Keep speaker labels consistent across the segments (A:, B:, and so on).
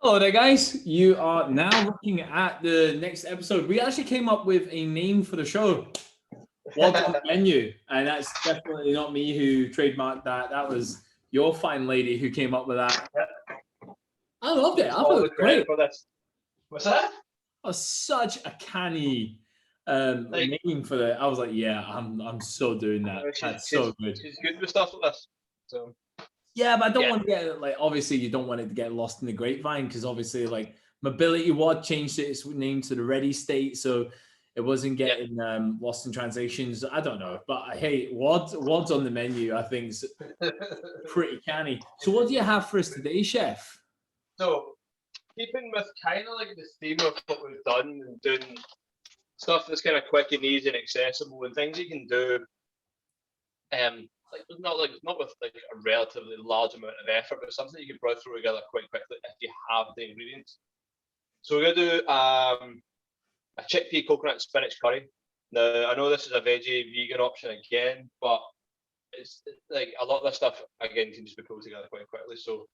A: Hello there, guys. You are now looking at the next episode. We actually came up with a name for the show. What's on the menu? And that's definitely not me who trademarked that. That was your fine lady who came up with that. I loved it. I thought it was great.
B: For this. What's that?
A: That was such a canny name for it. I was like, yeah, I'm so doing that. That's so good.
B: She's good with stuff like this. So
A: yeah, but I don't want to get like obviously you don't want it to get lost in the grapevine because obviously like Mobility WOD changed its name to the Ready State, so it wasn't getting lost in translations. I don't know, but hey, WOD's on the menu. I think is pretty canny. So what do you have for us today, Chef?
B: So keeping with kind of like the theme of what we've done and doing stuff that's kind of quick and easy and accessible and things you can do not with like a relatively large amount of effort, but something you can probably throw together quite quickly if you have the ingredients. So we're gonna do a chickpea coconut spinach curry. Now I know this is a veggie vegan option again, but it's like a lot of this stuff again can just be pulled together quite quickly. So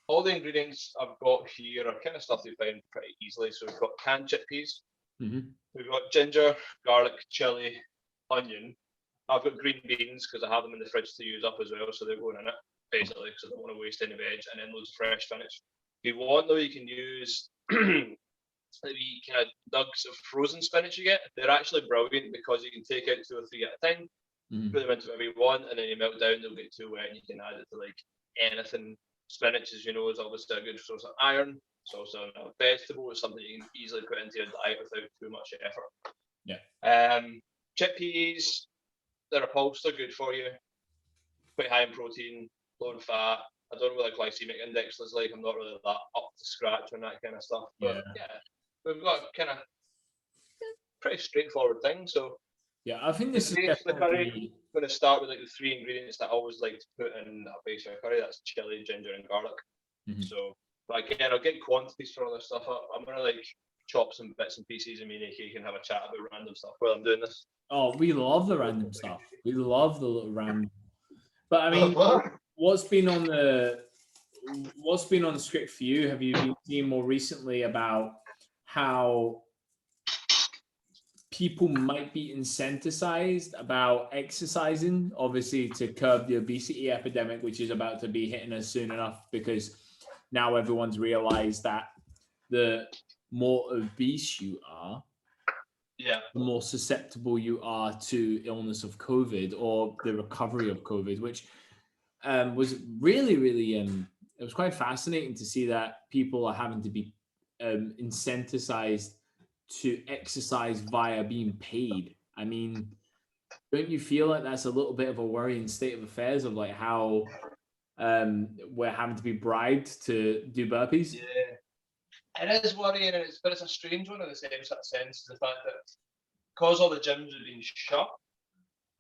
B: all the ingredients I've got here are kind of stuff you find pretty easily. So we've got canned chickpeas, we've got ginger, garlic, chilli, onion. I've got green beans because I have them in the fridge to use up as well, so they're going in it basically because I don't want to waste any veg, and then loads of fresh spinach. If you want though, you can use the kind of nugs of frozen spinach you get. They're actually brilliant because you can take out 2 or 3 at a time, put them into whatever you want, and then you melt down. They'll get too wet, and you can add it to like anything. Spinach, as you know, is obviously a good source of iron. It's also a vegetable. It's something you can easily put into your diet without too much effort.
A: Yeah.
B: Chickpeas. They're a pulse, they're good for you. Quite high in protein, low in fat. I don't know what the glycemic index is like. I'm not really that up to scratch on that kind of stuff. But yeah we've got kind of pretty straightforward thing. So
A: yeah, I think this is definitely
B: curry. I'm going to start with like the 3 ingredients that I always like to put in a base of curry. That's chili, ginger, and garlic. So, but again, I'll get quantities for all this stuff up. I'm going to like chop some bits and pieces and me and AK can have a chat about random stuff while I'm doing this.
A: Oh, we love the random stuff. We love the little random. But I mean, what's been on the script for you? Have you been seeing more recently about how people might be incentivized about exercising, obviously to curb the obesity epidemic, which is about to be hitting us soon enough, because now everyone's realized that the more obese you are, the more susceptible you are to illness of COVID or the recovery of COVID, which was really, it was quite fascinating to see that people are having to be incentivized to exercise via being paid. I mean, don't you feel like that's a little bit of a worrying state of affairs of like how we're having to be bribed to do burpees?
B: Yeah, it is worrying, but it's a strange one in the same sort of sense. The fact that because all the gyms have been shut,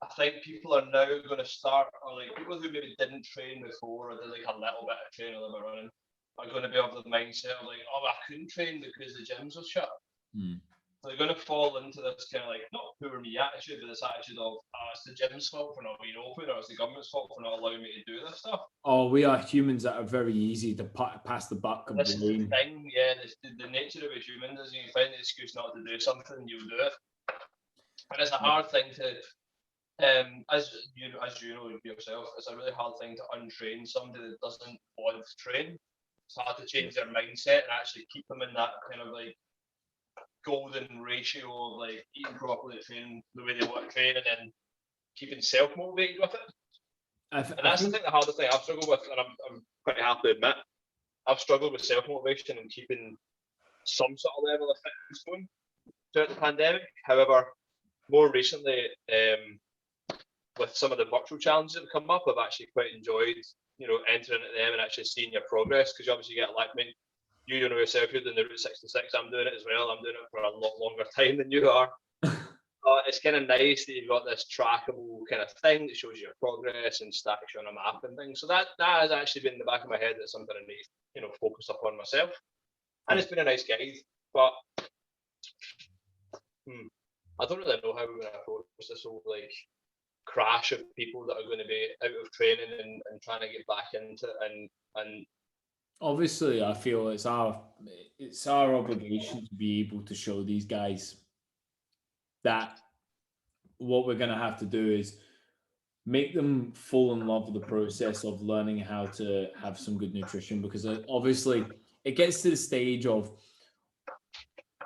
B: I think people are now going to start, or like people who maybe didn't train before or did like a little bit of training or running, are going to be of the mindset of like, oh, I couldn't train because the gyms were shut. So they're going to fall into this kind of like, not poor me attitude, but this attitude of, it's the gym's fault for not being open, or it's the government's fault for not allowing me to do this stuff.
A: Oh, we are humans that are very easy to pass the buck.
B: This is the thing, yeah, the nature of a human is you find the excuse not to do something, you'll do it. And it's a hard thing to, as you know yourself, it's a really hard thing to untrain somebody that doesn't want to train. It's hard to change their mindset and actually keep them in that kind of like golden ratio of like eating properly, training the way they want to train, and then keeping self-motivated with it. And that's the hardest thing I've struggled with, and I'm quite happy to admit, I've struggled with self-motivation and keeping some sort of level of fitness going throughout the pandemic. However, more recently, with some of the virtual challenges that have come up, I've actually quite enjoyed, entering at them and actually seeing your progress, because you obviously get like me. You know yourself, you're doing the Route 66, I'm doing it as well. I'm doing it for a lot longer time than you are. It's kind of nice that you've got this trackable kind of thing that shows your progress and stacks you on a map and things. So that has actually been in the back of my head. That's something I need, focus upon myself. And it's been a nice guide, but I don't really know how we're going to approach this whole like crash of people that are going to be out of training and trying to get back into it and
A: obviously, I feel it's our obligation to be able to show these guys that what we're gonna have to do is make them fall in love with the process of learning how to have some good nutrition, because obviously it gets to the stage of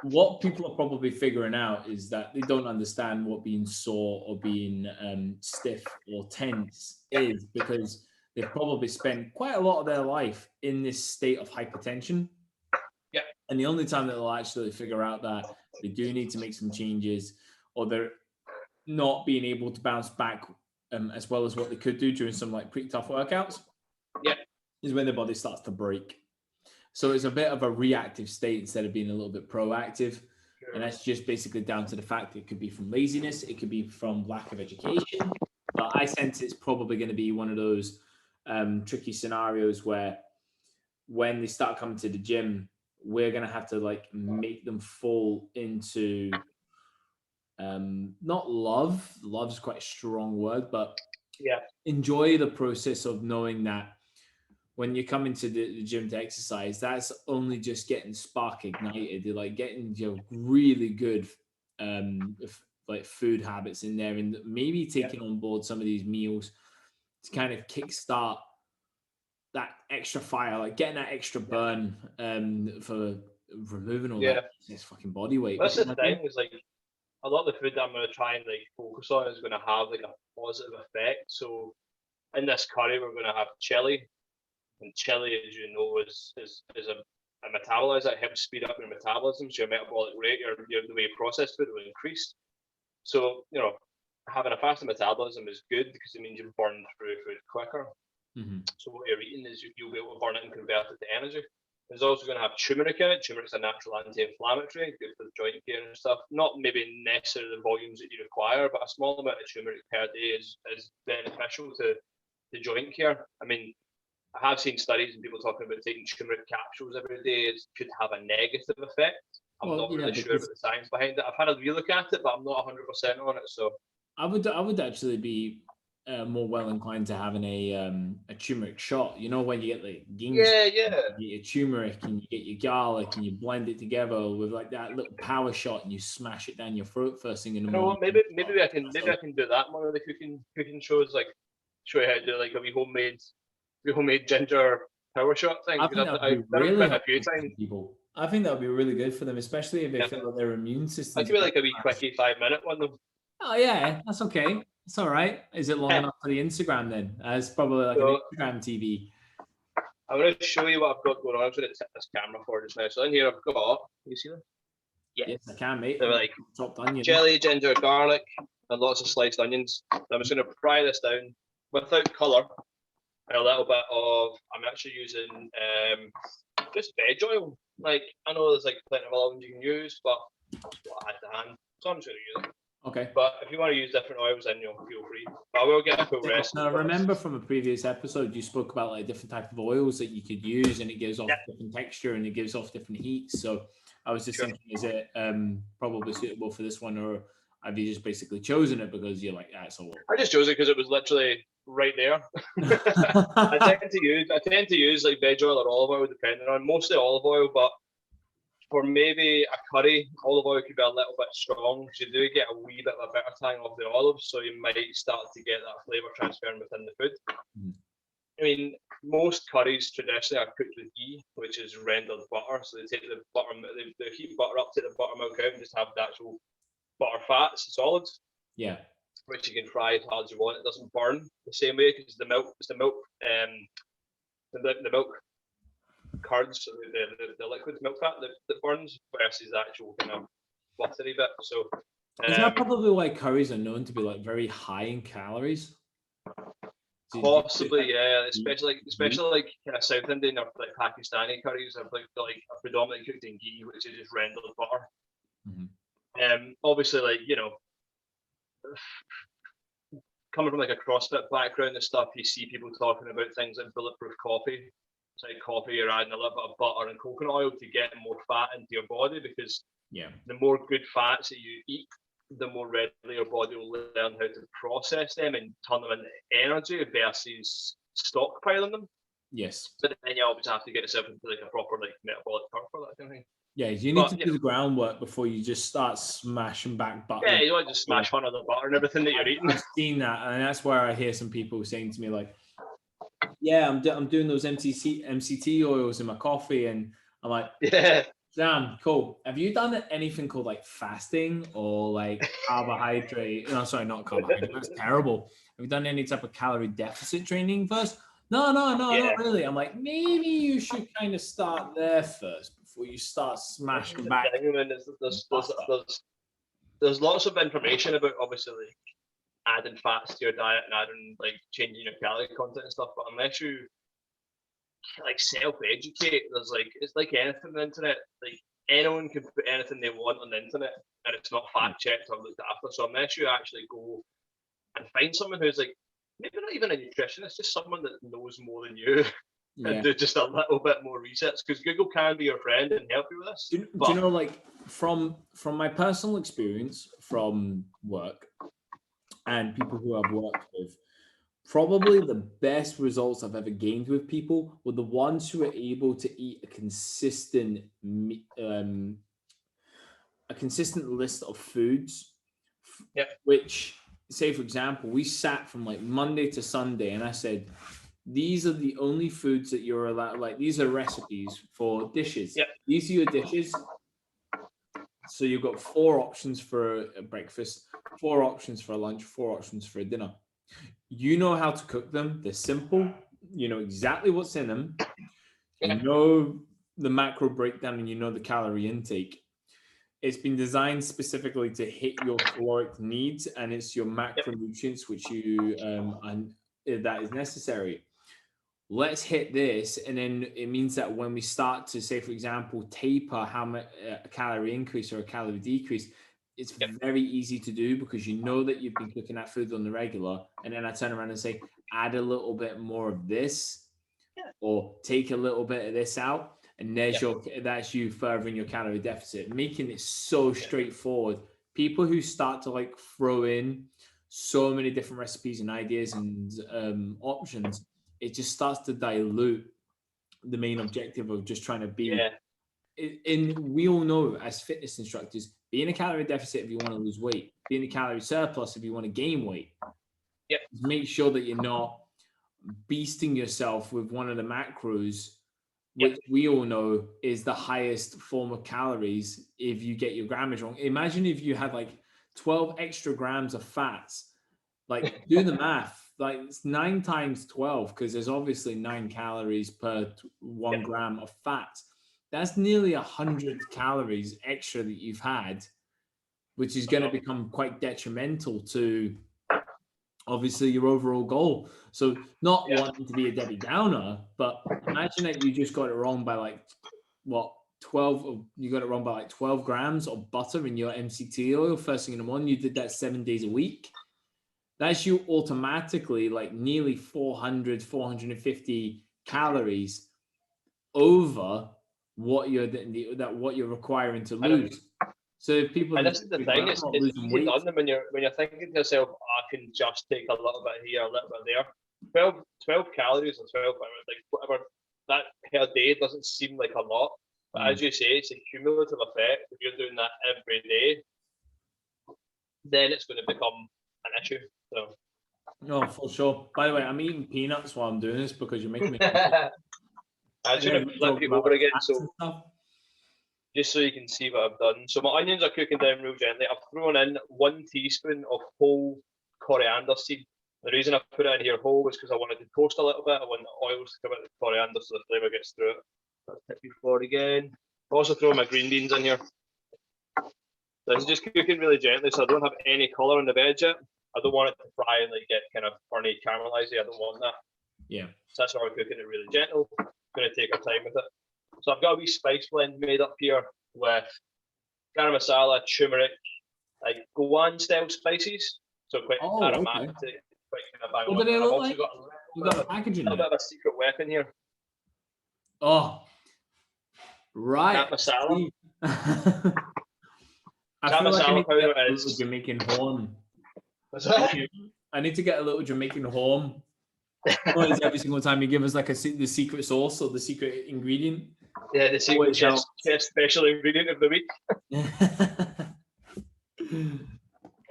A: what people are probably figuring out is that they don't understand what being sore or being stiff or tense is, because they've probably spent quite a lot of their life in this state of hypertension.
B: Yeah,
A: And the only time that they'll actually figure out that they do need to make some changes, or they're not being able to bounce back as well as what they could do during some like pretty tough workouts,
B: yeah,
A: is when their body starts to break. So it's a bit of a reactive state instead of being a little bit proactive. And
B: sure.
A: that's just basically down to the fact that it could be from laziness, it could be from lack of education. But I sense it's probably going to be one of those tricky scenarios where when they start coming to the gym, we're going to have to like make them fall into not love. Love is quite a strong word, but
B: Yeah,
A: enjoy the process of knowing that when you come into the gym to exercise, that's only just getting spark ignited. You're like getting really good like food habits in there, and maybe
B: yeah,
A: taking on board some of these meals to kind of kickstart that extra fire, like getting that extra burn for removing all that
B: yeah.
A: this fucking body weight.
B: That's
A: Because
B: the
A: I
B: thing
A: think,
B: is like a lot of the food that I'm going to try and like focus on is going to have like a positive effect. So in this curry, we're going to have chili, and chili, as you know, is a metabolizer that helps speed up your metabolism. So your metabolic rate, your the way you process food will increase. So having a faster metabolism is good because it means you burn through food quicker.
A: mhm,
B: So what you're eating is you'll be able to burn it and convert it to energy. There's also going to have turmeric in it. Turmeric's a natural anti-inflammatory, good for the joint care and stuff. Not maybe necessarily the volumes that you require, but a small amount of turmeric per day is beneficial to the joint care. I mean, I have seen studies and people talking about taking turmeric capsules every day could have a negative effect. I'm
A: well,
B: not
A: yeah,
B: really sure about
A: because
B: the science behind it. I've had a relook at it, but I'm not 100% on it. So
A: I would actually be more well inclined to having a turmeric shot. You know, when you get like ginger,
B: yeah, yeah.
A: you get your turmeric and you get your garlic and you blend it together with like that little power shot and you smash it down your throat first thing in the
B: You know
A: morning.
B: what? Maybe I can
A: So
B: do that in one of the cooking shows, like show you how to do like a wee homemade ginger power shot thing
A: I
B: because
A: think that would
B: I've
A: be
B: done it
A: really
B: quite a few
A: helpful for
B: times.
A: some people. I think that would be really good for them, especially if they
B: Yeah,
A: feel that their immune
B: that
A: system's
B: could
A: a
B: be
A: bit
B: like a wee
A: smashed.
B: quickie 5 minute one though.
A: Oh yeah, that's okay. It's all right. Is it long enough for the Instagram then? It's probably like an
B: So
A: Instagram TV.
B: I'm going to show you what I've got going on. I'm going to tip this camera for just now. So in here I've got, you see that? Yeah,
A: Yes, I can, mate.
B: they're like
A: Chopped onions.
B: jelly, ginger, garlic, and lots of sliced onions. I'm just going to fry this down without colour and a little bit of. I'm actually using just veg oil. Like I know there's like plenty of oils you can use, but that's what I had to hand, so I'm just going to use it.
A: Okay.
B: But if you want to use different oils, then feel free. But I will get a full recipe
A: Now,
B: for this.
A: remember from a previous episode, you spoke about like different type of oils that you could use, and it gives off
B: Yeah,
A: different texture and it gives off different heats. So I was just
B: sure.
A: thinking, is it probably suitable for this one, or have you just basically chosen it because you're like, that's all?
B: I just chose it because it was literally right there. I tend to use like veg oil or olive oil depending on mostly olive oil, but for maybe a curry, olive oil could be a little bit strong because you do get a wee bit of a bitter tang off the olives, so you might start to get that flavour transferring within the food.
A: Mhm.
B: I mean, most curries traditionally are cooked with ghee, which is rendered butter. So they take the butter, they heat butter up, take the buttermilk out, and just have the actual butter fats and solids,
A: Yeah.
B: which you can fry as hard as you want. It doesn't burn the same way because the milk curds, so the liquid milk fat that burns versus the actual kind of buttery bit. So
A: Is that
B: um,
A: probably why curries are known to be like very high in calories?
B: possibly, yeah,
A: Do
B: especially like kind of South Indian or like Pakistani curries are like are predominantly cooked in ghee, which is just rendered butter.
A: Mhm.
B: Obviously, like coming from like a CrossFit background and stuff, you see people talking about things like bulletproof coffee. It's like coffee, you're adding a little bit of butter and coconut oil to get more fat into your body because
A: Yeah.
B: the more good fats that you eat, the more readily your body will learn how to process them and turn them into energy versus stockpiling them.
A: Yes.
B: But then you always have to get yourself into like a proper like metabolic curve for that kind of thing.
A: Yeah, you need to do the groundwork before you just start smashing back butter.
B: Yeah, you want to just smash fun of the butter and everything that you're eating.
A: I've seen that, and that's where I hear some people saying to me like, "Yeah, I'm doing those MCT oils in my coffee," and I'm like,
B: yeah,
A: "Damn, cool. Have you done anything called like fasting or like carbohydrate? No, sorry, not carbohydrate. That's terrible. Have you done any type of calorie deficit training first? No, not really. I'm like, maybe you should kind of start there first before you start smashing back.
B: There's lots of information about obviously like adding fats to your diet and adding like changing your calorie content and stuff, but unless you like self-educate, there's like it's like anything on the internet. Like anyone can put anything they want on the internet and it's not fact checked or looked after. So unless you actually go and find someone who's like maybe not even a nutritionist, just someone that knows more than you and do just a little bit more research, because Google can be your friend and help you with this.
A: Do you know, like from my personal experience from work and people who I've worked with, probably the best results I've ever gained with people were the ones who are able to eat a consistent list of foods. Which, say for example, we sat from like Monday to Sunday, and I said, these are the only foods that you're allowed. Like, these are recipes for dishes. These are your dishes. So you've got 4 options for a breakfast, 4 options for a lunch, 4 options for a dinner. You know how to cook them. They're simple. You know exactly what's in them. You know the macro breakdown and you know the calorie intake. It's been designed specifically to hit your caloric needs, and it's your macronutrients which you and that is necessary. Let's hit this, and then it means that when we start to, say for example, taper how much a calorie increase or a calorie decrease, it's very easy to do because you know that you've been cooking that food on the regular. And then I turn around and say, add a little bit more of this, or take a little bit of this out, and there's that's you furthering your calorie deficit, making it so straightforward. People who start to like throw in so many different recipes and ideas and options, it just starts to dilute the main objective of just trying to be. And we all know as fitness instructors, be in a calorie deficit if you want to lose weight, be in a calorie surplus if you want to gain weight. Just make sure that you're not beasting yourself with one of the macros, which we all know is the highest form of calories if you get your grammage wrong. Imagine if you had like 12 extra grams of fats. Like, do the math. Like, it's 9 times 12, because there's obviously 9 calories per 1 gram of fat. That's nearly 100 calories extra that you've had, which is going to become quite detrimental to obviously your overall goal. So not wanting to be a Debbie Downer, but imagine that you just got it wrong by like, what, 12, you got it wrong by like 12 grams of butter in your MCT oil first thing in the morning. You did that 7 days a week. That's you automatically like nearly 450 calories over what you're requiring to lose. So if people,
B: and this is the thing, it's easy done when you're thinking to yourself, I can just take a little bit here, a little bit there. 12 calories or 12 like whatever that per day doesn't seem like a lot, but as you say, it's a cumulative effect. If you're doing that every day, then it's going to become an issue. So
A: no, for sure. By the way, I'm eating peanuts while I'm doing this because you're making me
B: I should have flipped it over again, so just so you can see what I've done. So my onions are cooking down real gently. I've thrown in 1 teaspoon of whole coriander seed. The reason I put it in here whole was because I wanted to toast a little bit. I want the oils to come out of the coriander so the flavour gets through it. That's tip before again. I've also thrown my green beans in here. This is just cooking really gently, so I don't have any colour in the veg yet. I don't want it to fry and like get kind of burny, caramelized. I don't want that.
A: Yeah.
B: So that's why we're cooking it really gentle. Going to take our time with it. So I've got a wee spice blend made up here with gara masala, turmeric, like Goan style spices. So quite aromatic, quite kind of bang on. I've also got a little bit of a secret weapon here.
A: Oh, right.
B: That masala.
A: I feel like I need to get a little Jamaican horn. I need to get a little Jamaican horn Always every single time you give us like the secret sauce or the secret ingredient.
B: Yeah, the secret
A: Always
B: chef special ingredient of the week.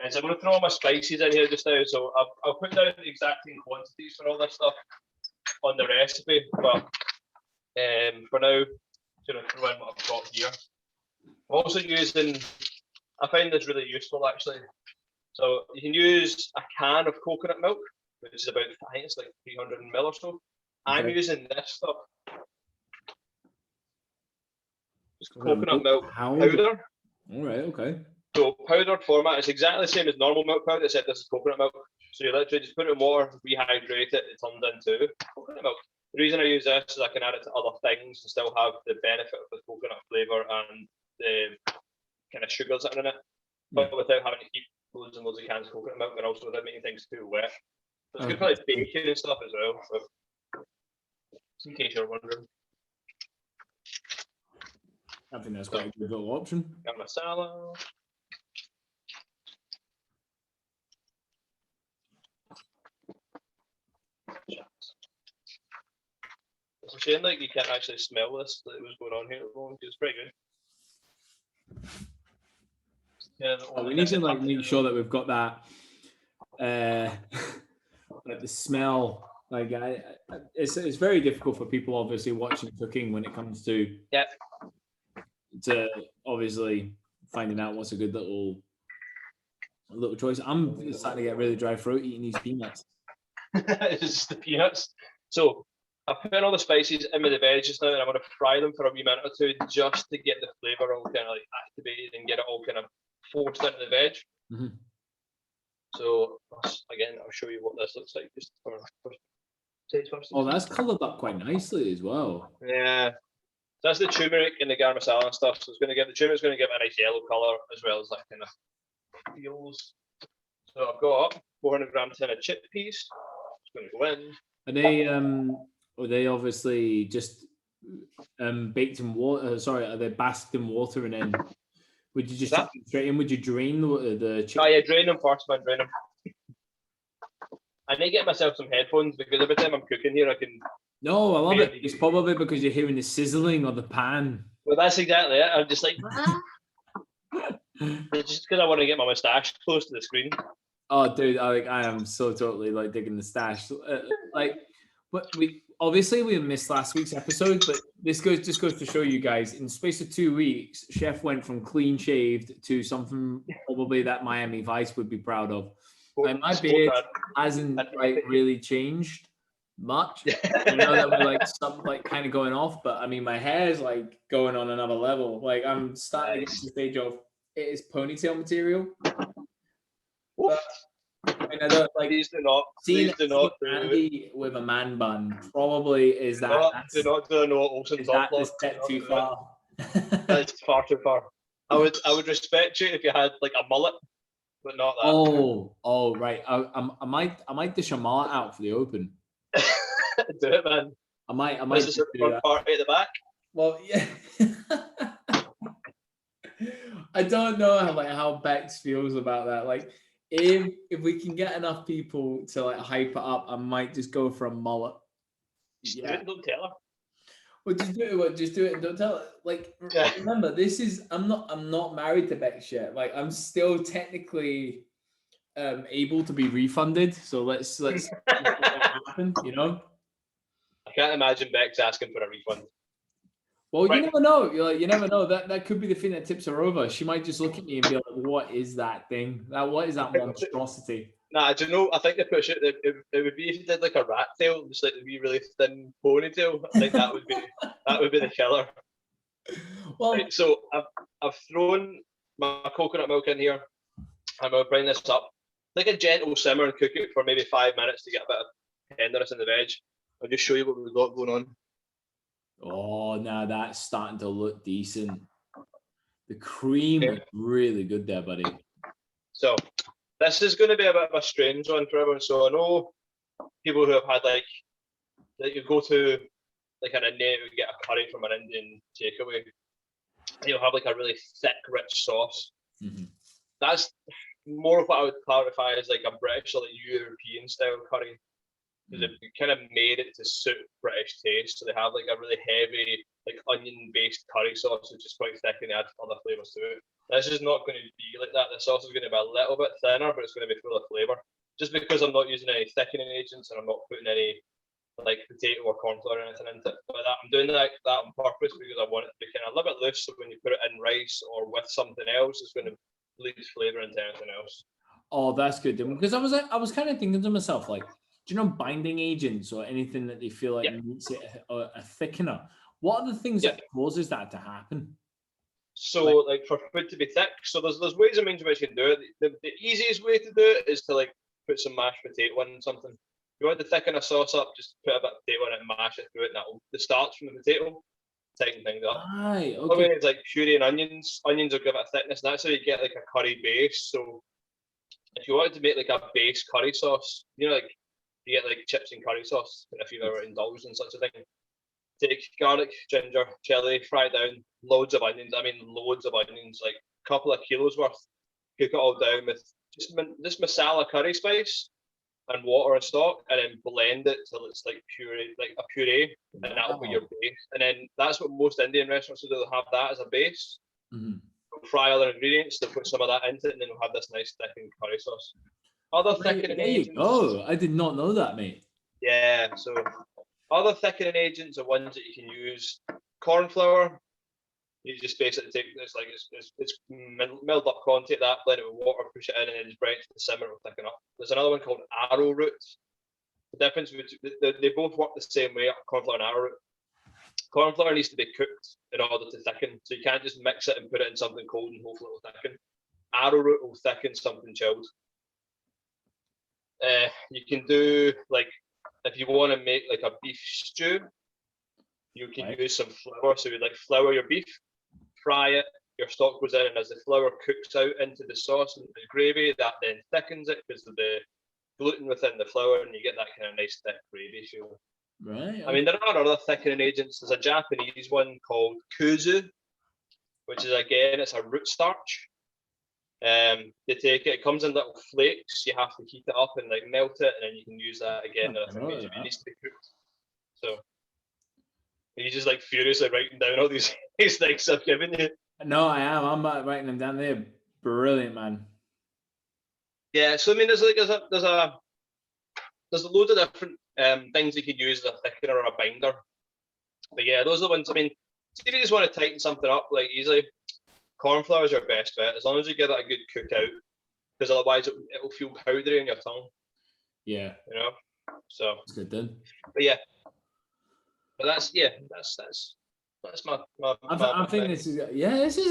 B: And so I'm going to throw all my spices in here just now. So I'll put down the exact quantities for all this stuff on the recipe. But for now, throw in what I've got here. I'm also using, I find this really useful actually. So you can use a can of coconut milk, which is about, I think it's like 300 ml or so. Okay. I'm using this stuff. It's coconut milk powder.
A: All right, okay.
B: So powdered format is exactly the same as normal milk powder, except this is coconut milk. So you literally just put it in water, rehydrate it, it turns into coconut milk. The reason I use this is I can add it to other things and still have the benefit of the coconut flavour and the kind of sugars that are in it, but without having to keep loads and loads of cans of coconut milk, and also without making things too wet. So it's good for like baking and stuff as well. So, just in case you're wondering.
A: I think that's quite a good little option.
B: Got masala. It's a shame like you can't actually smell this that was going on here at the moment. It's pretty good. Yeah,
A: we need to like make sure that we've got that like the smell. Like it's very difficult for people obviously watching cooking when it comes to to obviously finding out what's a good little choice. I'm starting to get really dry throat eating these peanuts.
B: It's just the peanuts. So I put in all the spices in with the veggies now, and I'm going to fry them for a wee minute or two just to get the flavour all kind of like activated and get it all kind of forced into the veg. Mm-hmm. So again, I'll show you what this looks like. Just
A: oh, that's coloured up quite nicely as well.
B: Yeah. So that's the turmeric and the gara masala and stuff. So it's going to give the turmeric's going to give it a nice yellow colour as well as that kind of feels. So I've got 400 grams tin of chickpeas. It's going to go in.
A: Are they obviously just baked in water? Sorry, are they basked in water and then would you just chuck them straight in? Would you drain the chicken?
B: Oh yeah, drain them first, man. Drain them. I need to get myself some headphones because every time I'm cooking here, I can.
A: No, I love it. It's probably because you're hearing the sizzling of the pan.
B: Well, that's exactly it. I'm just like, it's just because I want to get my moustache close to the screen.
A: Oh, dude, I am so totally like digging the stash. But we missed last week's episode, but this just goes to show you guys in the space of 2 weeks, Chef went from clean shaved to something probably that Miami Vice would be proud of. Like my beard hasn't like really changed much. I know that we're like some like kind of going off, but I mean my hair is like going on another level. Like I'm starting to get to the stage of it is ponytail material. But I mean, I don't like
B: please do not
A: Andy with a man bun probably is that
B: do not do a Noah Olsen top
A: lock. Step too far.
B: That's far too far. I would respect you if you had like a mullet, but not that.
A: Oh right. I might dish a mullet out for the open.
B: Do it, man.
A: I might
B: just do that. Party at the back.
A: Well, yeah. I don't know how Bex feels about that. Like, if we can get enough people to like hype it up, I might just go for a mullet.
B: Do it and don't tell her.
A: Well, just do it and don't tell her. Like, remember, I'm not married to Bex yet. Like, I'm still technically able to be refunded. So let's make that happen. You know.
B: I can't imagine Bex asking for a refund.
A: Well, right. You never know. You never know. That could be the thing that tips her over. She might just look at me and be like, "What is that thing? What is that monstrosity?"
B: Nah, do you know? I think they push it. It would be if you did like a rat tail, just like the wee really thin ponytail. I think that would be the killer. Well, right, so I've thrown my coconut milk in here. I'm gonna bring this up, like a gentle simmer, and cook it for maybe 5 minutes to get a bit of tenderness in the veg. I'll just show you what we've got going on.
A: Oh, now that's starting to look decent. The cream is really good there, buddy.
B: So this is going to be a bit of a strange one for everyone. So I know people who have had like you go to like an Indian, you get a curry from an Indian takeaway. You'll have like a really thick, rich sauce. Mm-hmm. That's more of what I would clarify as like a British or like European style curry. because they kind of made it to suit British taste. So they have like a really heavy, like onion-based curry sauce, which is quite thick, and they add other flavors to it. This is not going to be like that. The sauce is going to be a little bit thinner, but it's going to be full of flavor. Just because I'm not using any thickening agents and I'm not putting any like potato or corn flour or anything into it. But I'm doing that on purpose because I want it to be kind of a little bit loose. So when you put it in rice or with something else, it's going to bleed flavour into anything else.
A: Oh, that's good. Because I was kind of thinking to myself, like, do you know binding agents or anything that they feel like makes it a thickener? What are the things that causes that to happen?
B: So, like for food to be thick, so there's ways and means in which you can do it. The easiest way to do it is to like put some mashed potato in something. If you want to thicken a sauce up, just put a bit of potato in it and mash it through it, and that'll the starch from the potato tighten things up.
A: Aye,
B: Other way is like puree and onions. Onions will give it a thickness, and that's how you get like a curry base. So if you wanted to make like a base curry sauce, you know, like you get like chips and curry sauce, if you've ever indulged in such a thing. Take garlic, ginger, chilli, fry it down, loads of onions. I mean, loads of onions, like a couple of kilos worth. Cook it all down with just masala curry spice and water and stock, and then blend it till it's like puree, like a puree, and that'll be your base. And then that's what most Indian restaurants do. They'll have that as a base. Fry other ingredients, they'll put some of that into it, and then we'll have this nice thickened curry sauce. Other thickening agents.
A: Oh, I did not know that, mate.
B: Yeah, so other thickening agents are ones that you can use. Corn flour, you just basically take this, like it's milled up corn, take that, blend it with water, push it in, and then just bring it to the simmer, it will thicken up. There's another one called arrowroot. The difference between they both work the same way, corn flour and arrowroot. Corn flour needs to be cooked in order to thicken, so you can't just mix it and put it in something cold and hopefully it will thicken. Arrowroot will thicken something chilled. You can do like, if you want to make like a beef stew, you can use some flour. So you like flour your beef, fry it, your stock goes in, and as the flour cooks out into the sauce and the gravy, that then thickens it because of the gluten within the flour, and you get that kind of nice thick gravy feel.
A: Right.
B: I mean, there are other thickening agents. There's a Japanese one called kuzu, which is again, it's a root starch. They take it comes in little flakes. You have to heat it up and like melt it, and then you can use that again. I think it needs to be cooked. So you just like furiously writing down all these things I've given you.
A: No, I am. I'm writing them down there. Brilliant, man.
B: Yeah. So I mean, there's a loads of different things you could use as a thickener or a binder. But yeah, those are the ones. I mean, if you just want to tighten something up like easily, corn flour is your best bet, as long as you give that a good cook out, because otherwise it will feel powdery in your tongue.
A: Yeah.
B: You know. So.
A: That's good then.
B: But yeah. But that's my
A: I think this is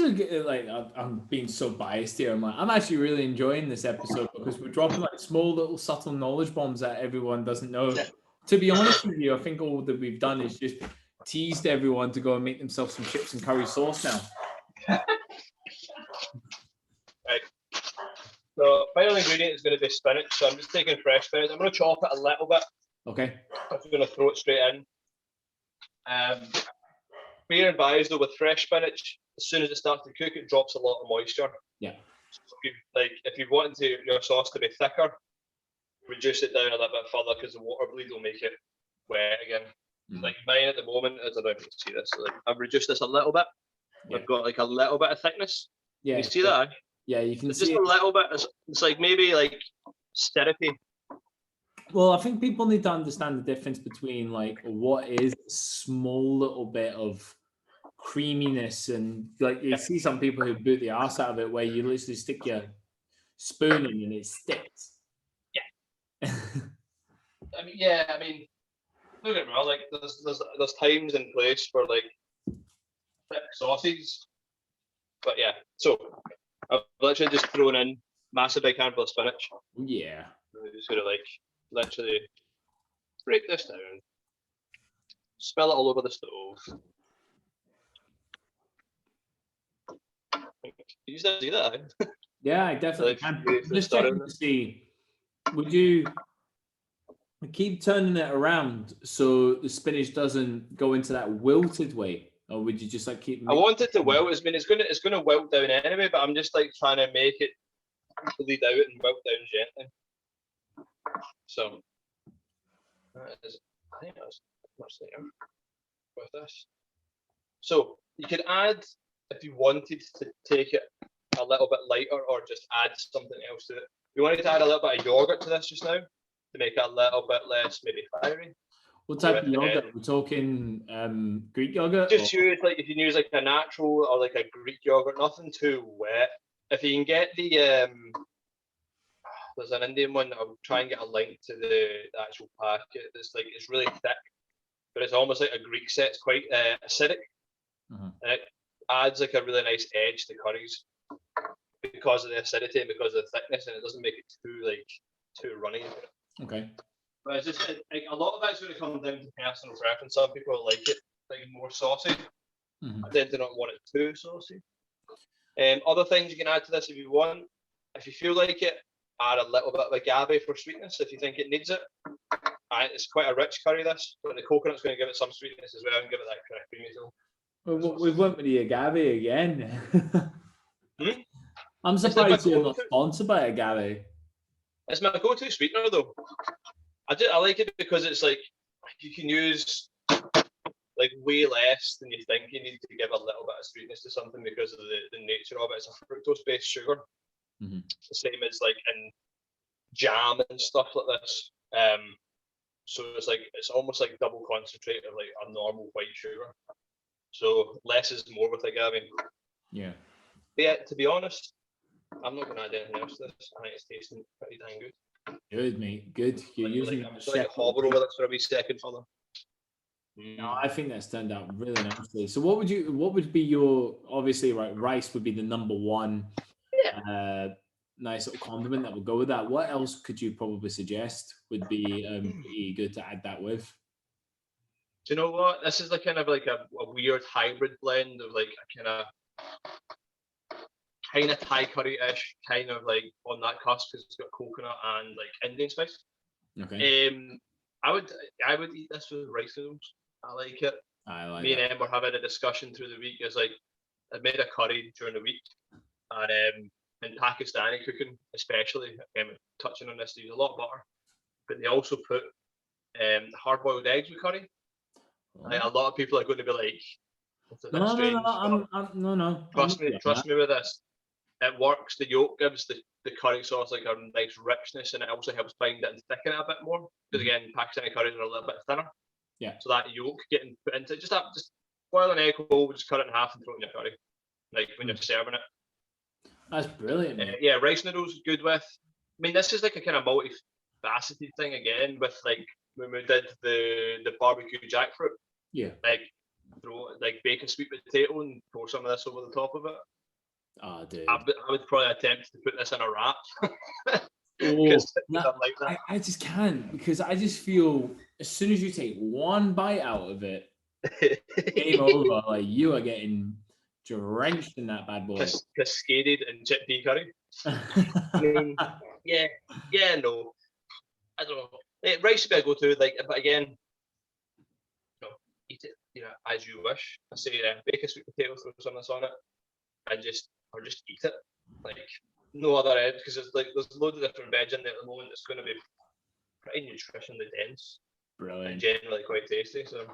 A: a good, like, I'm being so biased here. I'm actually really enjoying this episode because we're dropping like small little subtle knowledge bombs that everyone doesn't know. Yeah. To be honest with you, I think all that we've done is just teased everyone to go and make themselves some chips and curry sauce now.
B: Right. So final ingredient is going to be spinach. So I'm just taking fresh spinach. I'm going to chop it a little bit.
A: Okay.
B: I'm just going to throw it straight in. Beer advised though, with fresh spinach, as soon as it starts to cook, it drops a lot of moisture.
A: Yeah.
B: So if you want your sauce to be thicker, reduce it down a little bit further because the water bleed will make it wet again. Like mine at the moment, I don't know if you can see this. So I've reduced this a little bit. Yeah. I've got like a little bit of thickness. Yeah. Can you see that?
A: Yeah, you can see
B: just a little bit. It's like maybe like syrupy.
A: Well, I think people need to understand the difference between like what is a small little bit of creaminess and like you see some people who boot the arse out of it where you literally stick your spoon in and it sticks.
B: Yeah. I mean, look at me. Like there's times and place for like thick sauces, but yeah. So I've literally just thrown in massive big handful of spinach.
A: Yeah.
B: I'm just gonna like literally break this down, spill it all over the stove. You just see that?
A: Yeah, I definitely can. Just checking to see, would you keep turning it around so the spinach doesn't go into that wilted way, or would you just like keep?
B: I want it to wilt. I mean, it's gonna wilt down anyway, but I'm just like trying to make it bleed out and wilt down gently. So That is, I think that's much there with this. So you could add, if you wanted to take it a little bit lighter or just add something else to it. You wanted to add a little bit of yogurt to this just now to make it a little bit less maybe fiery.
A: What type of yogurt? We're talking Greek yogurt?
B: Just use like if you use like a natural or like a Greek yogurt, nothing too wet. If you can get the there's an Indian one. I'll try and get a link to the actual packet. It's really thick, but it's almost like a Greek set. It's quite acidic, and it adds like a really nice edge to curries because of the acidity and because of the thickness, and it doesn't make it too runny.
A: Okay.
B: But it's just like a lot of that's going to come down to personal preference. Some people like it like more saucy. I tend to not want it too saucy. Other things you can add to this if you want. If you feel like it, add a little bit of agave for sweetness if you think it needs it. It's quite a rich curry, this, but the coconut's going to give it some sweetness as well and give it that kind of creamy feel.
A: Well, we've went with the agave again. I'm surprised you're not sponsored by agave.
B: It's my go-to sweetener though. I like it because it's like you can use like way less than you think you need to give a little bit of sweetness to something because of the nature of it. It's a fructose-based sugar. The same as like in jam and stuff like this. So it's almost like double concentrate of like a normal white sugar. So less is more with agave.
A: Yeah.
B: But yeah, to be honest, I'm not going to add anything else to this. I think it's tasting pretty dang good.
A: Good, mate. Good. You're using
B: I'm just going to hover over this for a wee second further.
A: No, I think that's turned out really nicely. So what would be your, obviously, right, rice would be the number one nice little condiment that would go with that. What else could you probably suggest would be pretty good to add that with?
B: Do you know what? This is like kind of like a weird hybrid blend of like a kind of Thai curry-ish, kind of like on that cusp because it's got coconut and like Indian spice.
A: Okay.
B: I would eat this with rice noodles. I like it. Me and Em were having a discussion through the week. It's like I made a curry during the week, and in Pakistani cooking, especially, touching on this, they use a lot of butter, but they also put hard-boiled eggs with curry. Like, a lot of people are going to be like,
A: no.
B: Trust me with this. It works. The yolk gives the curry sauce like a nice richness, and it also helps bind it and thicken it a bit more. Because again, Pakistani curries are a little bit thinner.
A: Yeah.
B: So that yolk getting put into it, just boil an egg whole, just cut it in half and throw it in your curry, like when you're serving it.
A: That's brilliant.
B: Yeah, rice noodles good with. I mean, this is like a kind of multi-faceted thing again with like when we did the barbecue jackfruit.
A: Yeah.
B: Bake a sweet potato and pour some of this over the top of it.
A: Oh, dude.
B: I would probably attempt to put this in a wrap.
A: I just can't, because I just feel as soon as you take one bite out of it, game over. Like you are getting drenched in that bad boy.
B: Cascaded in chickpea curry. No. I don't know. Rice would be a go-to, but again, eat it, as you wish. I say bake a sweet potato, throw some of this on it, and just eat it. Like no other end, because there's loads of different veg in there at the moment. It's going to be pretty nutritionally dense.
A: Brilliant.
B: And generally quite tasty.
A: So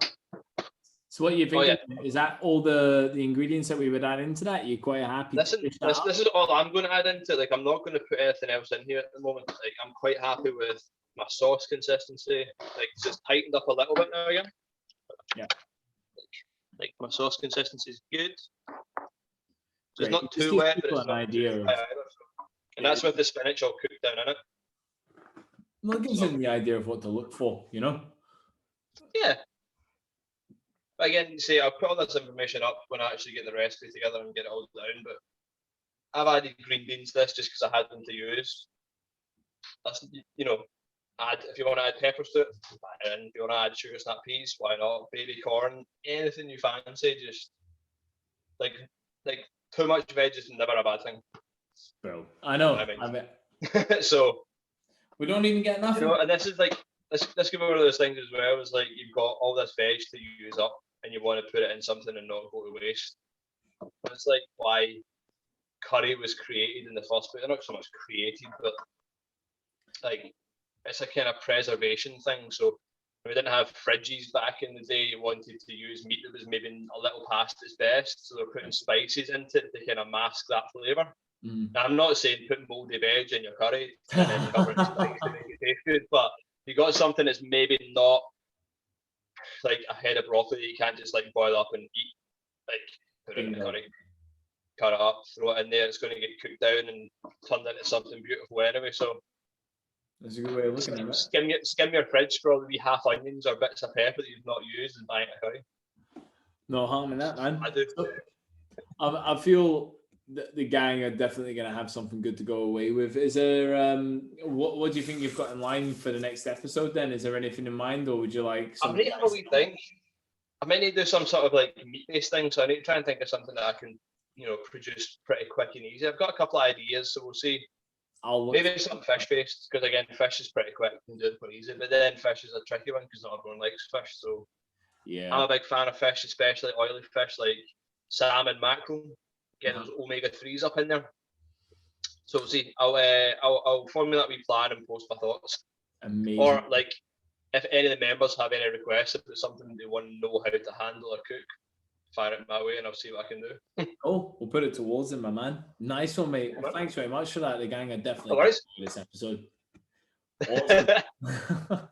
A: what you think? Is that all the ingredients that we would add into that? You're quite happy?
B: This is all I'm going to add into it. Like I'm not going to put anything else in here at the moment. Like I'm quite happy with my sauce consistency. Like it's just tightened up a little bit now again.
A: Yeah.
B: Like my sauce consistency is good. So it's not too wet, but it's not too dry either. And that's with the spinach all cooked down in it.
A: Well, it gives them the idea of what to look for,
B: Yeah. But again, I'll put all this information up when I actually get the recipe together and get it all down. But I've added green beans to this just because I had them to use. That's if you want to add peppers to it, and if you want to add sugar snap peas, why not? Baby corn, anything you fancy. Just like too much veg is never a bad thing.
A: Bro, I know.
B: So
A: we don't even get enough.
B: And this is like this could be one of those things as well. Is like you've got all this veg to use up, and you want to put it in something and not go to waste. But it's like why curry was created in the first place. Not so much created, but like it's a kind of preservation thing. So We didn't have fridges back in the day. You wanted to use meat that was maybe a little past its best, so they're putting spices into it to kind of mask that flavour. Now, I'm not saying put mouldy veg in your curry and then cover it in spice to make it taste good, but you got something that's maybe not like a head of broccoli that you can't just like boil up and eat. Like put it in the curry, cut it up, throw it in there. It's going to get cooked down and turned into something beautiful anyway. So
A: that's a good way of looking at it.
B: Skim your fridge for all the wee half onions or bits of pepper that you've not used and buy it a curry.
A: No harm in that, man.
B: I do.
A: I feel the gang are definitely going to have something good to go away with. Is there what do you think you've got in line for the next episode then? Is there anything in mind, or would you like
B: I'm ready for a wee thing. I might need to do some sort of like meat-based thing, so I need to try and think of something that I can, produce pretty quick and easy. I've got a couple of ideas, so we'll see. Maybe something fish-based, because again, fish is pretty quick and do it quite easy, but then fish is a tricky one because not everyone likes fish, so
A: yeah.
B: I'm a big fan of fish, especially oily fish like salmon, mackerel. Get those omega-3s up in there. So see, I'll formulate a wee plan and post my thoughts.
A: Amazing.
B: Or like, if any of the members have any requests, if it's something they want to know how to handle or cook, fire it my way and I'll see what I can do.
A: Oh, we'll put it towards them, my man. Nice one, mate. Well, thanks very much for that. The gang are definitely
B: no worries.
A: this episode. Awesome.